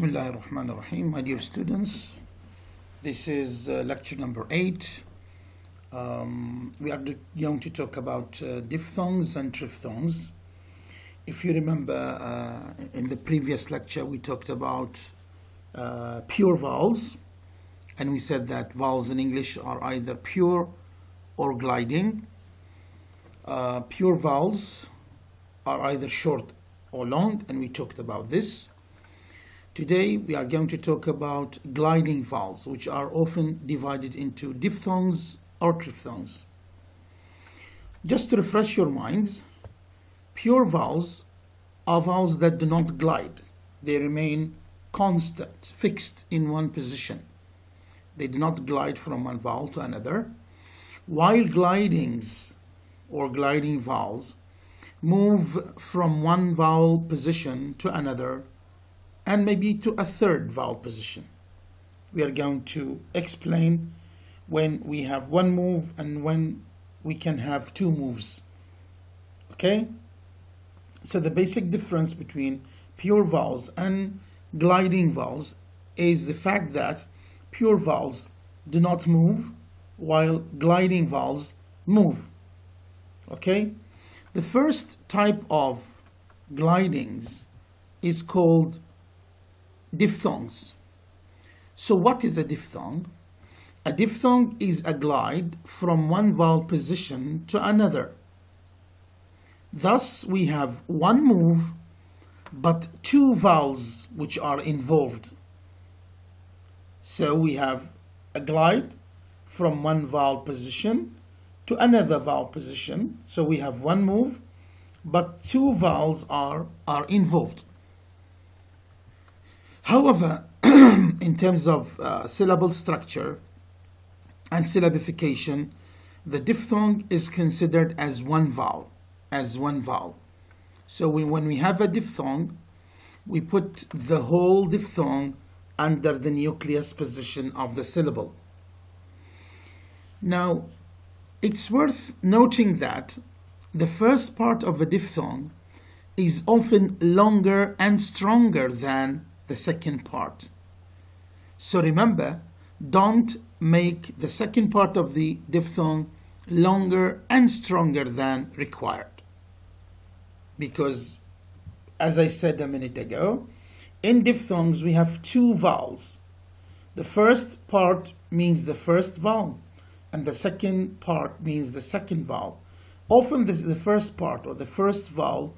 Bismillah ar-Rahman ar-Rahim. My dear students, this is lecture number 8. We are going to talk about diphthongs and triphthongs. If you remember, in the previous lecture we talked about pure vowels, and we said that vowels in English are either pure or gliding. Pure vowels are either short or long, and we talked about this. Today we are going to talk about gliding vowels, which are often divided into diphthongs or triphthongs. Just to refresh your minds, pure vowels are vowels that do not glide. They remain constant, fixed in one position. They do not glide from one vowel to another, while glidings or gliding vowels move from one vowel position to another and maybe to a third vowel position. We are going to explain when we have one move and when we can have two moves. Okay? So the basic difference between pure vowels and gliding vowels is the fact that pure vowels do not move while gliding vowels move. Okay? The first type of glidings is called diphthongs. So what is a diphthong? A diphthong is a glide from one vowel position to another. Thus we have one move but two vowels which are involved. So we have a glide from one vowel position to another vowel position. So we have one move but two vowels are involved. However, in terms of syllable structure and syllabification, the diphthong is considered as one vowel. So when we have a diphthong, we put the whole diphthong under the nucleus position of the syllable. Now, it's worth noting that the first part of a diphthong is often longer and stronger than the second part. So remember, don't make the second part of the diphthong longer and stronger than required. Because, as I said a minute ago, in diphthongs we have two vowels. The first part means the first vowel, and the second part means the second vowel. Often the first part or the first vowel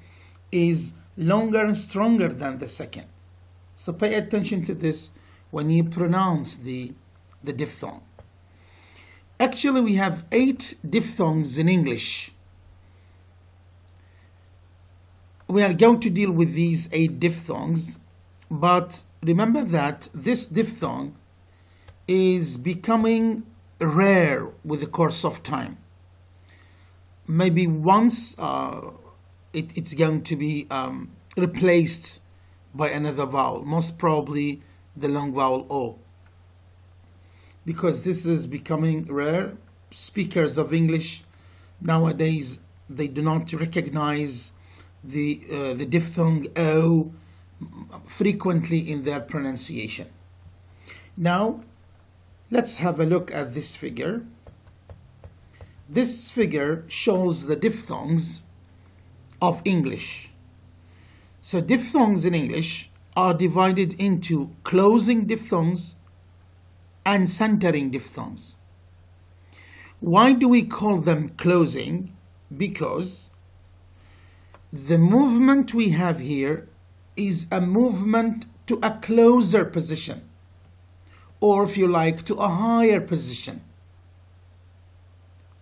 is longer and stronger than the second. So pay attention to this when you pronounce the diphthong. Actually, we have 8 diphthongs in English. We are going to deal with these 8 diphthongs, but remember that this diphthong is becoming rare with the course of time. Maybe once it's going to be replaced by another vowel, most probably the long vowel O. Because this is becoming rare, speakers of English nowadays, they do not recognize the diphthong O frequently in their pronunciation. Now, let's have a look at this figure. This figure shows the diphthongs of English. So diphthongs in English are divided into closing diphthongs and centering diphthongs. Why do we call them closing? Because the movement we have here is a movement to a closer position, or if you like, to a higher position.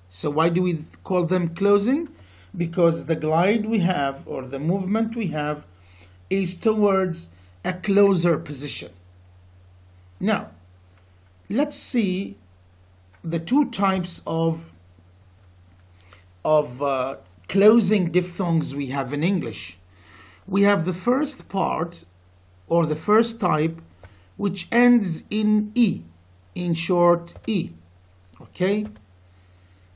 So why do we call them closing? Because the glide we have, or the movement we have, is towards a closer position. Now, let's see the two types of closing diphthongs we have in English. We have the first part, or the first type, which ends in E, in short E. Okay?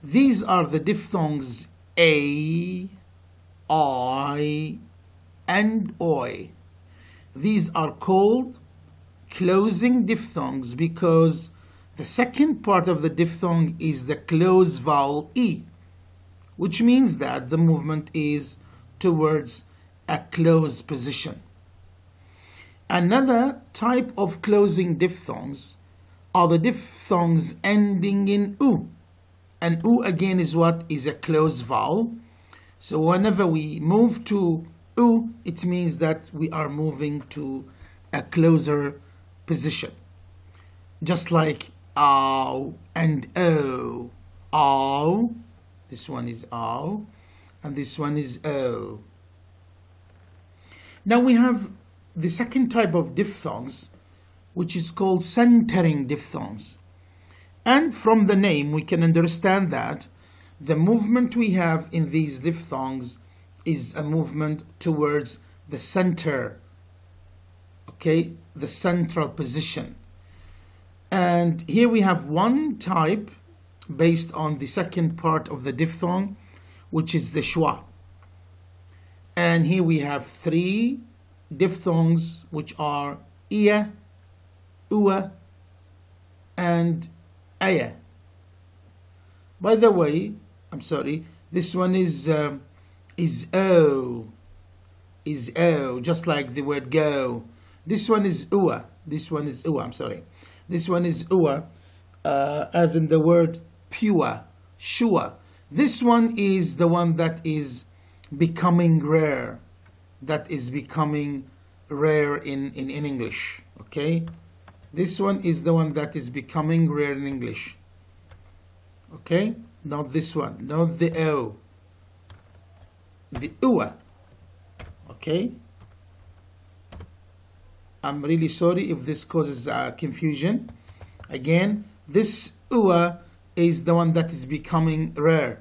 These are the diphthongs A, I, and oi. These are called closing diphthongs because the second part of the diphthong is the closed vowel E, which means that the movement is towards a closed position. Another type of closing diphthongs are the diphthongs ending in U. And U again is what? Is a closed vowel. So whenever we move to U, it means that we are moving to a closer position. Just like ow and o. Ow. This one is ow. And this one is o. Now we have the second type of diphthongs, which is called centering diphthongs. And from the name, we can understand that the movement we have in these diphthongs is a movement towards the center, okay, the central position. And here we have one type based on the second part of the diphthong, which is the schwa. And here we have three diphthongs, which are ia, ua, and aya. By the way, I'm sorry, this one is o, just like the word go. This one is ua. This one is ua. I'm sorry. This one is ua, as in the word pure, sure. This one is the one that is becoming rare. That is becoming rare in English. Okay, this one is the one that is becoming rare in English. Okay, not this one, not the o, the ua. Okay, I'm really sorry if this causes confusion. Again, this ua is the one that is becoming rare,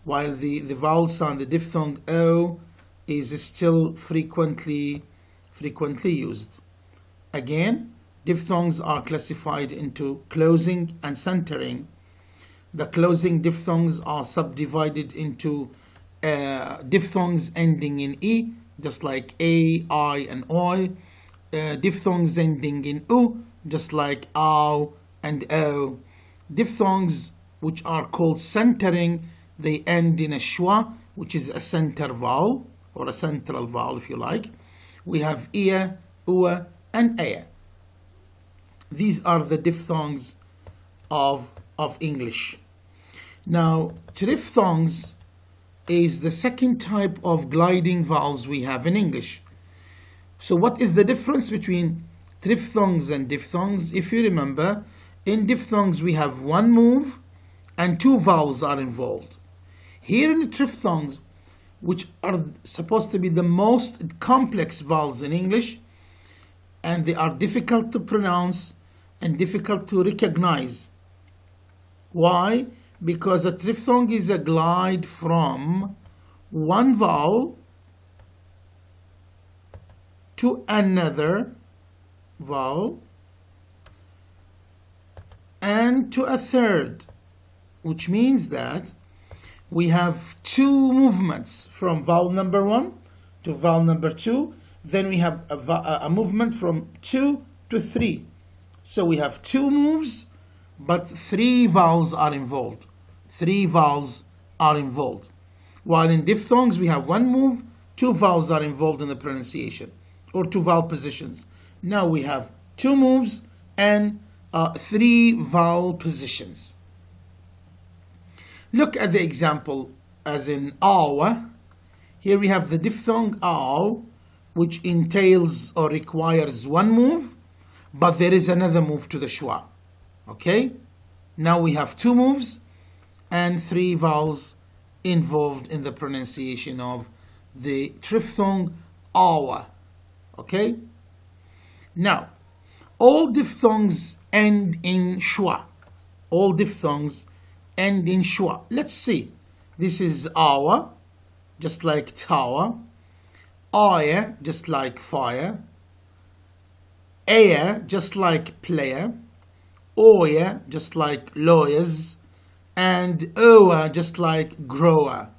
while the vowel sound, the diphthong o, is still frequently used. Again, diphthongs are classified into closing and centering. The closing diphthongs are subdivided into diphthongs ending in E, just like A, I, and Oi. Diphthongs ending in U, just like ow and o. Diphthongs which are called centering, they end in a schwa, which is a center vowel, or a central vowel if you like. We have ia, ua, and aya. These are the diphthongs of English. Now, triphthongs is the second type of gliding vowels we have in English. So what is the difference between triphthongs and diphthongs? If you remember, in diphthongs we have one move and two vowels are involved. Here in the triphthongs, which are supposed to be the most complex vowels in English, and they are difficult to pronounce and difficult to recognize. Why? Because a triphthong is a glide from one vowel to another vowel and to a third, which means that we have two movements from vowel number 1 to vowel number 2. Then we have a movement from 2 to 3. So we have two moves, but three vowels are involved. Three vowels are involved. While in diphthongs we have one move, two vowels are involved in the pronunciation, or two vowel positions. Now we have two moves and three vowel positions. Look at the example as in awa. Here we have the diphthong aw, which entails or requires one move, but there is another move to the schwa. Okay? Now we have two moves and three vowels involved in the pronunciation of the triphthong awa. Okay? Now, all diphthongs end in schwa. All diphthongs end in schwa. Let's see. This is awa, just like tower. Aya, just like fire. Aya, just like player. Oya, just like lawyers. And oa, just like grower.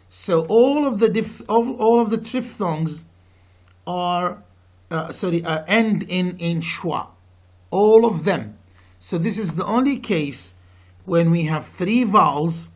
So all of the triphthongs are end in schwa. all of them. So this is the only case when we have three vowels,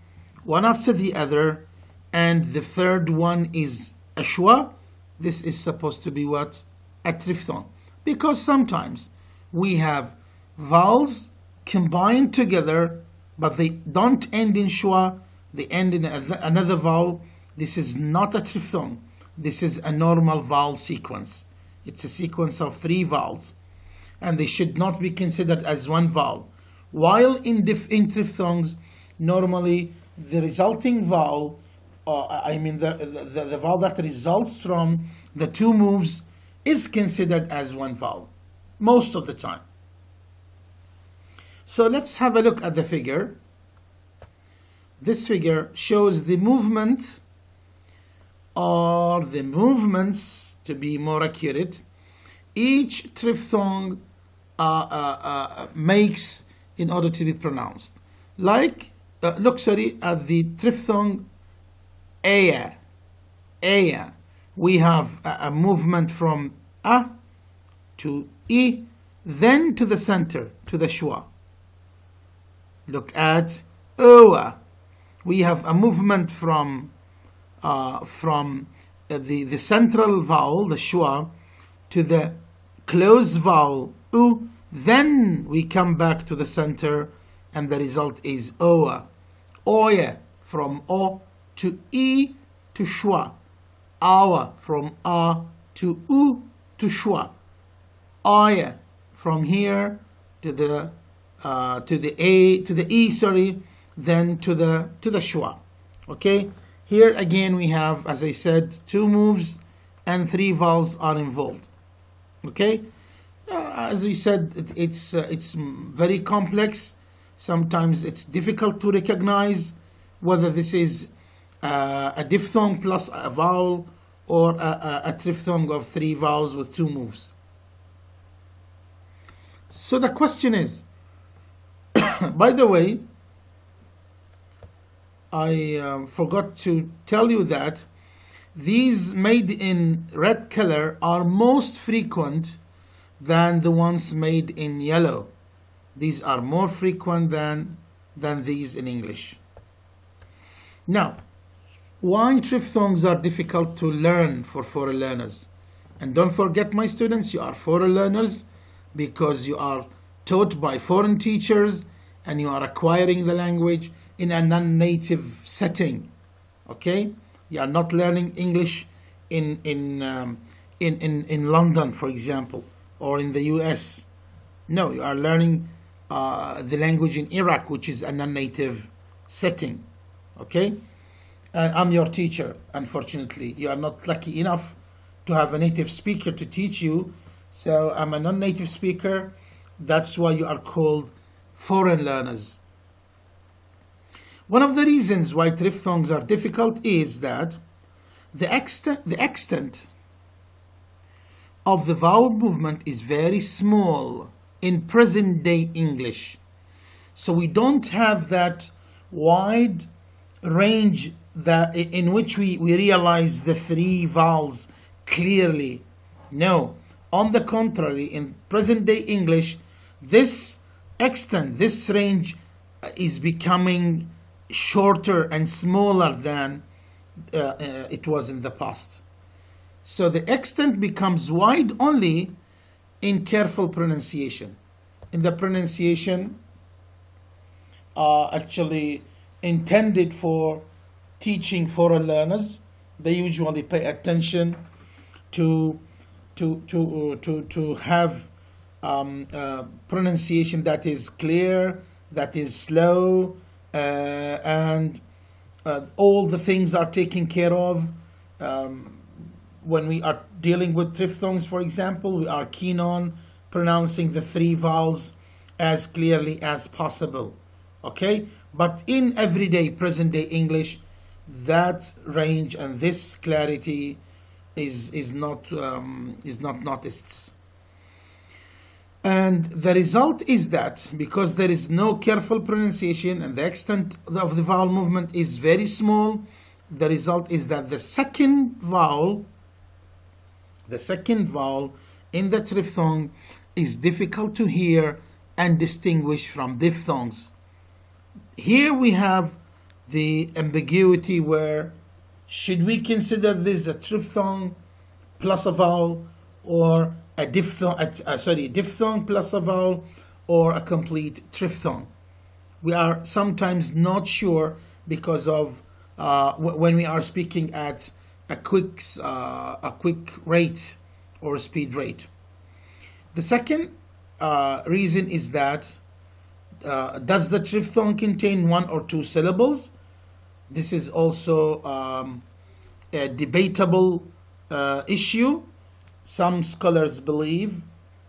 one after the other, and the third one is a schwa. This is supposed to be what? A triphthong. Because sometimes we have vowels combined together, but they don't end in schwa, they end in another vowel. This is not a triphthong. This is a normal vowel sequence. It's a sequence of three vowels, and they should not be considered as one vowel. While in triphthongs, normally the resulting vowel, the vowel that results from the two moves is considered as one vowel, most of the time. So let's have a look at the figure. This figure shows the movement, or the movements to be more accurate, each triphthong makes in order to be pronounced. Like, at the triphthong aya. Aya. We have a movement from a to e, then to the center, to the schwa. Look at oa. We have a movement from the central vowel, the schwa, to the closed vowel u. Then we come back to the center, and the result is oa. Oya, from o to e to schwa. Awa, from a to u to schwa. Aya, from here to the e, then to the schwa. Okay, here again we have, as I said, two moves and three vowels are involved. Okay, as we said, it's very complex. Sometimes it's difficult to recognize whether this is a diphthong plus a vowel, or a triphthong of three vowels with two moves. So the question is, by the way, I forgot to tell you that these made in red color are most frequent than the ones made in yellow. These are more frequent than these in English. Now, why triphthongs are difficult to learn for foreign learners? And don't forget, my students, you are foreign learners because you are taught by foreign teachers and you are acquiring the language in a non-native setting. Okay, you are not learning English in London, for example, or in the US. No, you are learning the language in Iraq, which is a non-native setting. Okay, and I'm your teacher. Unfortunately, you are not lucky enough to have a native speaker to teach you. So I'm a non-native speaker. That's why you are called foreign learners. One of the reasons why triphthongs are difficult is that the extent of the vowel movement is very small in present day English. So we don't have that wide range that in which we realize the three vowels clearly. No, on the contrary, in present day English, this range is becoming shorter and smaller than it was in the past. So the extent becomes wide only in careful pronunciation. In the pronunciation actually intended for teaching foreign learners, they usually pay attention to have pronunciation that is clear, that is slow, and all the things are taken care of. When we are dealing with triphthongs, for example, we are keen on pronouncing the three vowels as clearly as possible. Okay, but in everyday present day English, that range and this clarity is not noticed. And the result is that because there is no careful pronunciation and the extent of the vowel movement is very small, the result is that the second vowel in the triphthong is difficult to hear and distinguish from diphthongs. Here we have the ambiguity where should we consider this a triphthong plus a vowel, or a diphthong plus a vowel, or a complete triphthong. We are sometimes not sure because of when we are speaking at a quick rate or speed rate. The second reason is that does the triphthong contain one or two syllables? This is also a debatable issue. Some scholars believe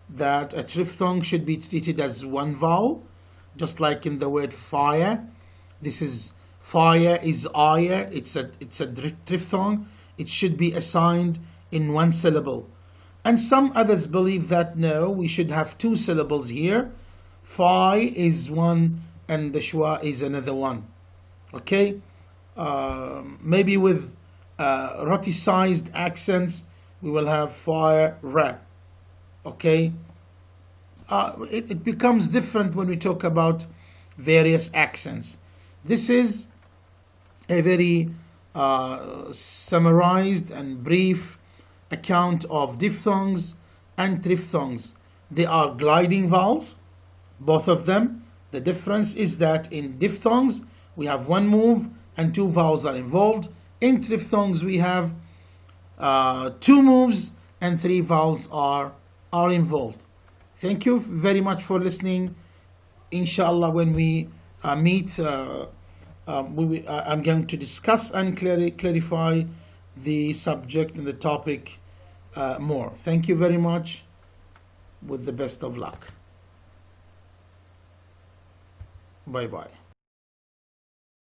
that a triphthong should be treated as one vowel, just like in the word fire. This is fire is aya. It's a triphthong. It should be assigned in one syllable. And some others believe that no, we should have two syllables here. Fi is one and the schwa is another one. Okay? Maybe with roticized accents, we will have fire, ra. Okay? It becomes different when we talk about various accents. This is a very summarized and brief account of diphthongs and triphthongs. They are gliding vowels, both of them. The difference is that in diphthongs we have one move and two vowels are involved. In triphthongs we have two moves and three vowels are involved. Thank you very much for listening. Inshallah, when we meet, I'm going to discuss and clarify the subject and the topic more. Thank you very much. With the best of luck. Bye bye.